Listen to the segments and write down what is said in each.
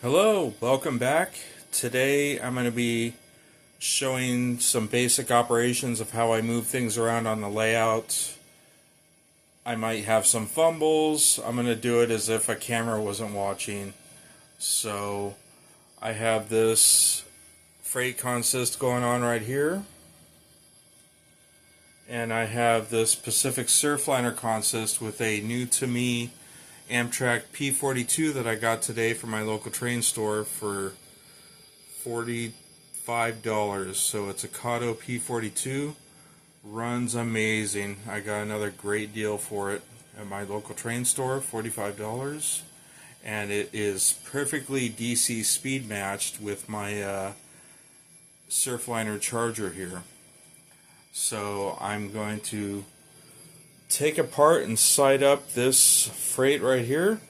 Hello, welcome back. Today I'm going to be showing some basic operations of how I move things around on the layout. I might have some fumbles. I'm going to do it as if a camera wasn't watching. So I have this freight consist going on right here. And I have this Pacific Surfliner consist with a new to me Amtrak P42 that I got today from my local train store for $45. So it's a Kato P42. Runs amazing. I got another great deal for it at my local train store, $45. And it is perfectly DC speed matched with my Surfliner charger here. So I'm going to take apart and side up this freight right here,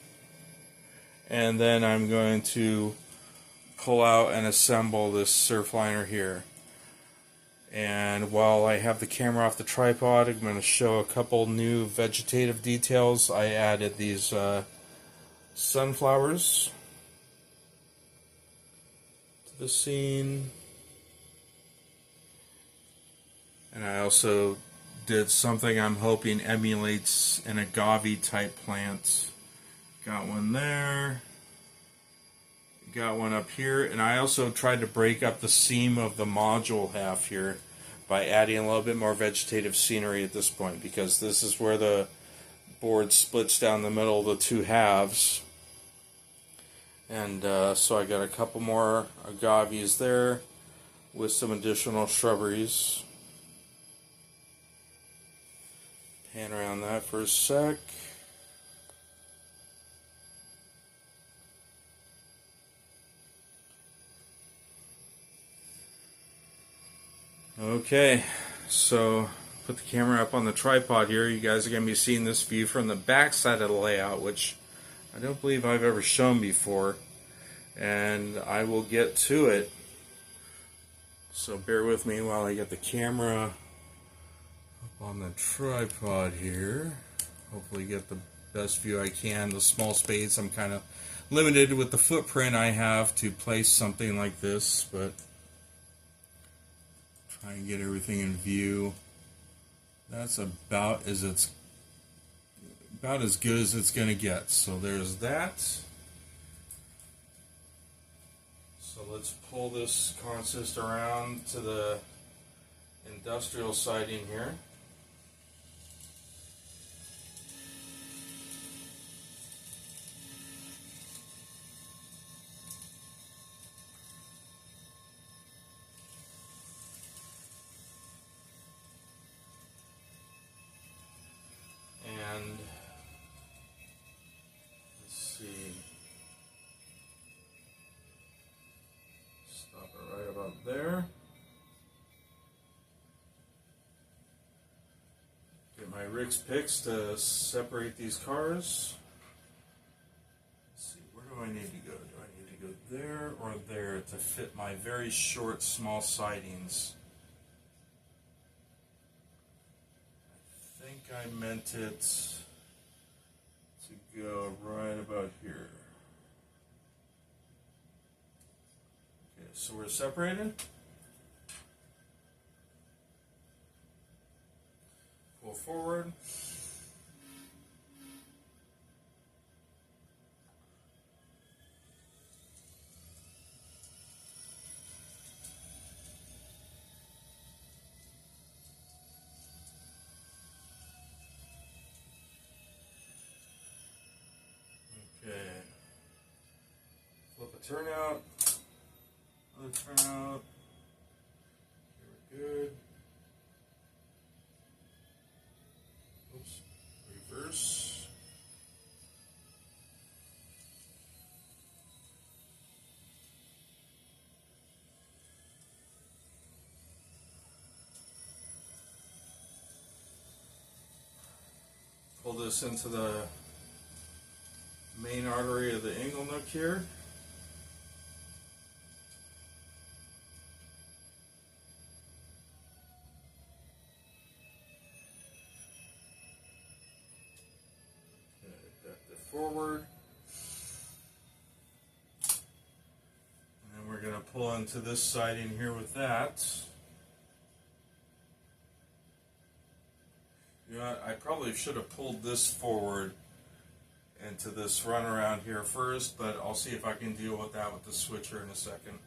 and then I'm going to pull out and assemble this Surfliner here. And while I have the camera off the tripod, I'm going to show a couple new vegetative details. I added these sunflowers to the scene, and I also did something I'm hoping emulates an agave type plant. Got one there, got one up here, and I also tried to break up the seam of the module half here by adding a little bit more vegetative scenery at this point, because this is where the board splits down the middle of the two halves. And so I got a couple more agaves there with some additional shrubberies. Pan around that for a sec. Okay, so put the camera up on the tripod here. You guys are going to be seeing this view from the back side of the layout, which I don't believe I've ever shown before. And I will get to it. So bear with me while I get the camera on the tripod here. Hopefully get the best view I can. The small space, I'm kind of limited with the footprint I have to place something like this, but try and get everything in view. That's about as good as it's gonna get. So there's that. So let's pull this consist around to the industrial siding here. And let's see, stop it right about there. Get my Rick's picks to separate these cars. Let's see, where do I need to go? Do I need to go there or there to fit my very short, small sidings? I think I meant it to go right about here. Okay, so we're separated. Pull forward. Okay. Flip a turnout. Other turnout. Here we're good. Oops. Reverse. Pull this into the main artery of the angle nook here. Depth it forward. pull into this siding here with that. You know, I probably should have pulled this forward into this runaround here first, but I'll see if I can deal with that with the switcher in a second.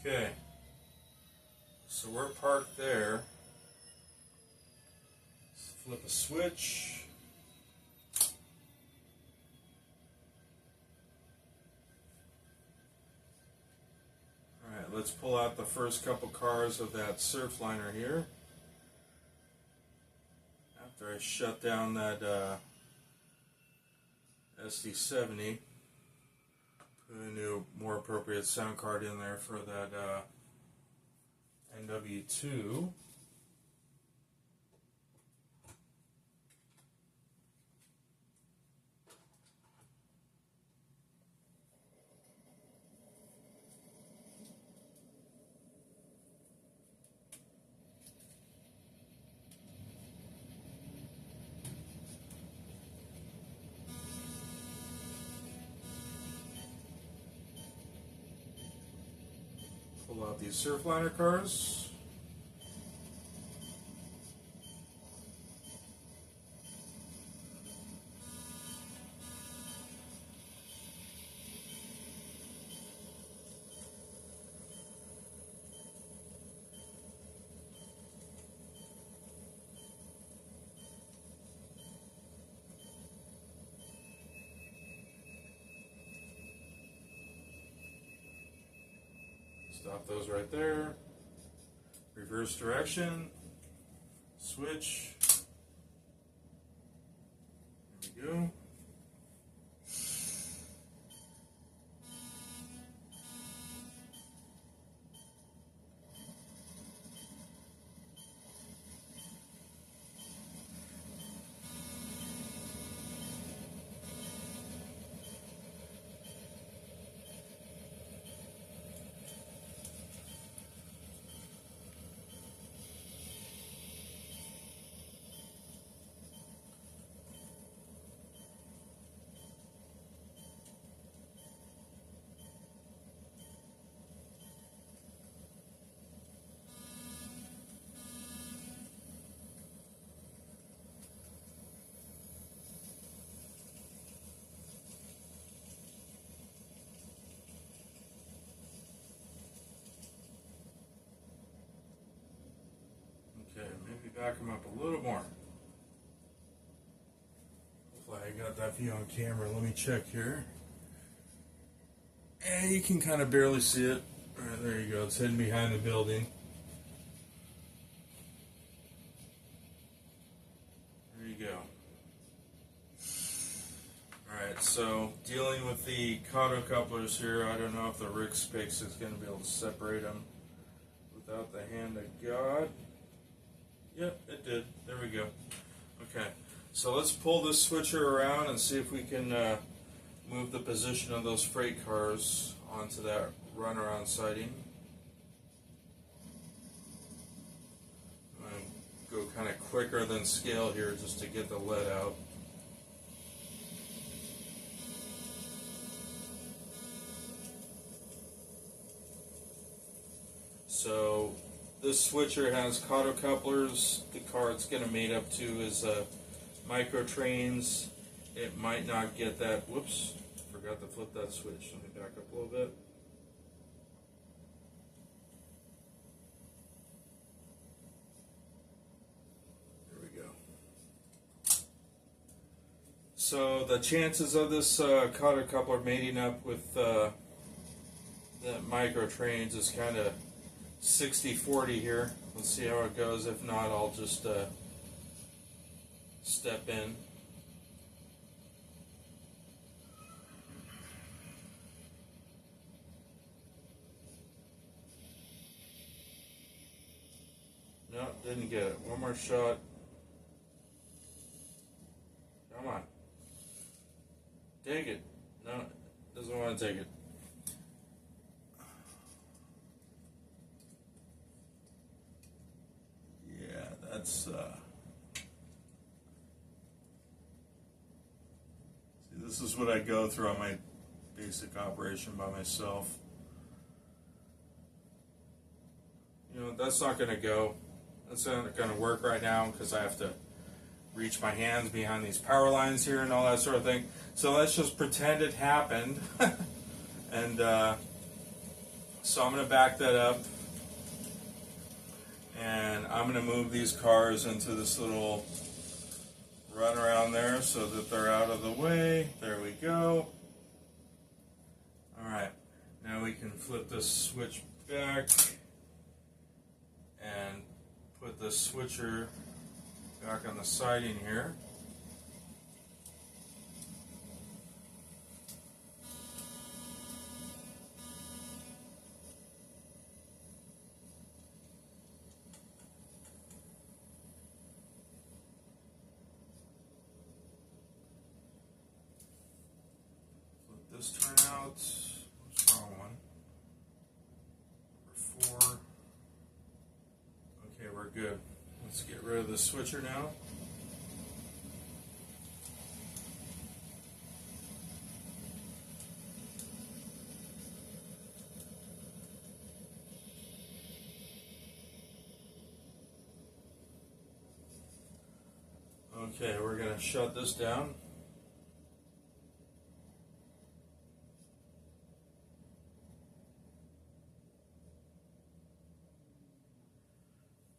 Okay, so we're parked there. Let's flip a switch. Alright, let's pull out the first couple cars of that Surfliner here. After I shut down that SD70. Put a new, more appropriate sound card in there for that NW2. Pull out these Surfliner cars. Stop those right there. Reverse direction. Switch. There we go. Okay, maybe back them up a little more. Hopefully I got that view on camera. Let me check here. And you can kind of barely see it. All right, there you go. It's hidden behind the building. There you go. Alright, so dealing with the Kato couplers here, I don't know if the Rick Spix is going to be able to separate them without the hand of God. Yep, it did. There we go. Okay, so let's pull this switcher around and see if we can move the position of those freight cars onto that runaround siding. I'm going to go kind of quicker than scale here just to get the lead out. So this switcher has Kato couplers. The car it's going to mate up to is micro trains. It might not get that. Whoops, forgot to flip that switch. Let me back up a little bit. There we go. So the chances of this Kato coupler mating up with the micro trains is kind of 60-40 here. Let's see how it goes. If not, I'll just step in. No, didn't get it. One more shot. Come on. Take it. No, doesn't want to take it. Yeah, that's see, this is what I go through on my basic operation by myself. You know, that's not going to go. That's not going to work right now because I have to reach my hands behind these power lines here and all that sort of thing. So let's just pretend it happened. And so I'm going to back that up. And I'm going to move these cars into this little run around there so that they're out of the way. There we go. Alright, now we can flip this switch back and put the switcher back on the siding here. Flip this turn out. What's the wrong one? Number 4. Okay, we're good. Let's get rid of the switcher now. Okay, we're going to shut this down.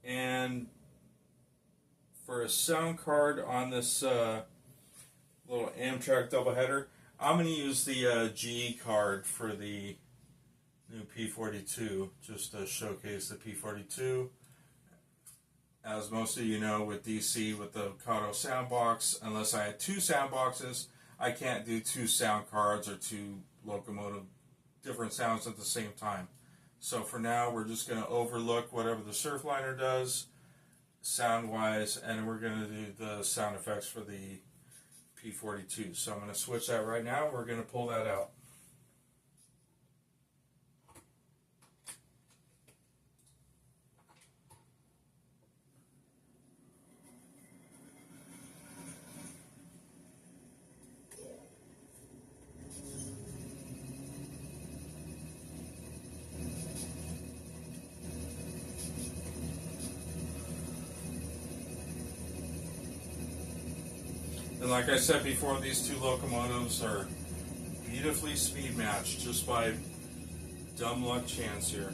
And for a sound card on this little Amtrak doubleheader, I'm going to use the GE card for the new P42, just to showcase the P42. As most of you know, with DC, with the Kato sound box, unless I had 2 sound boxes, I can't do 2 sound cards or 2 locomotive different sounds at the same time. So for now, we're just going to overlook whatever the Surfliner does, sound-wise, and we're going to do the sound effects for the P42. So I'm going to switch that right now. We're going to pull that out. And like I said before, these 2 locomotives are beautifully speed matched just by dumb luck chance here.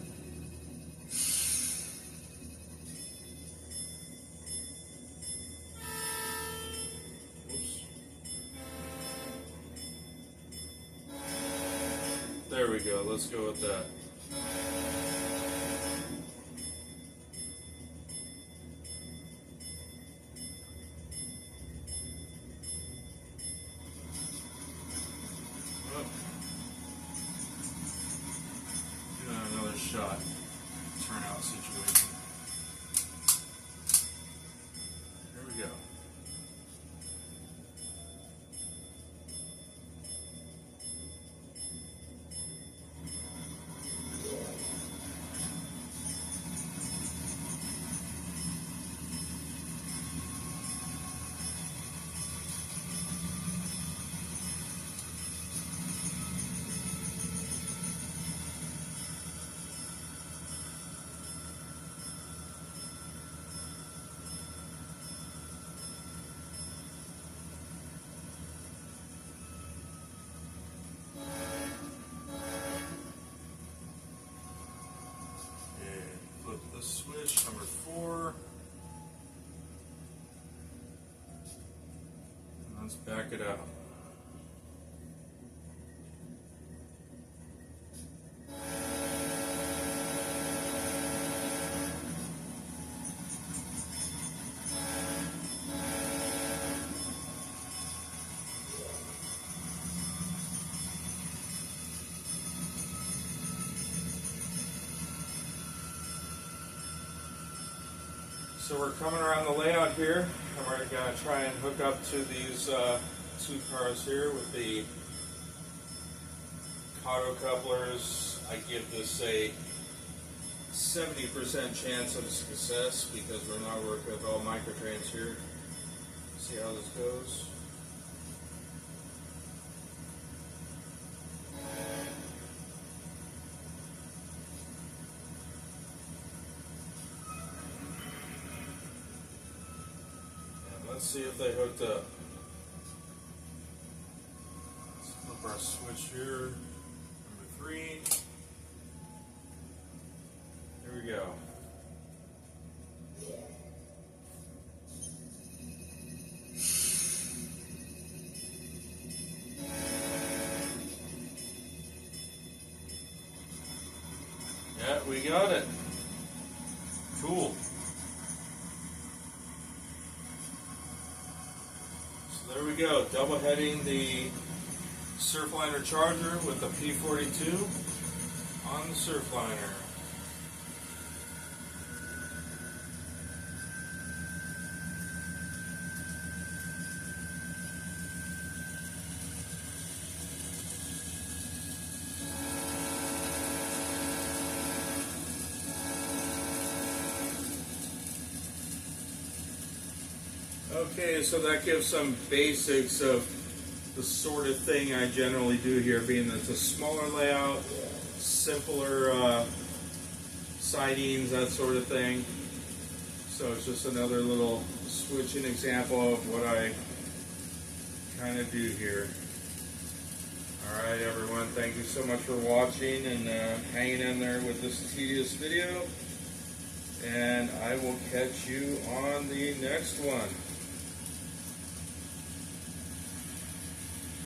Oops. There we go. Let's go with that. Another shot turnout situation. Here we go. Switch number 4. And let's back it out. So we're coming around the layout here, and we're going to try and hook up to these two cars here with the Kato couplers. I give this a 70% chance of success because we're not working with all microtrains here. See how this goes. Let's see if they hooked up. Let's flip our switch here. Number 3. Here we go. Yeah, we got it. Cool. There we go, double heading the Surfliner charger with the P42 on the Surfliner. Okay, so that gives some basics of the sort of thing I generally do here, being that it's a smaller layout, simpler sidings, that sort of thing. So it's just another little switching example of what I kind of do here. Alright everyone, thank you so much for watching and hanging in there with this tedious video. And I will catch you on the next one.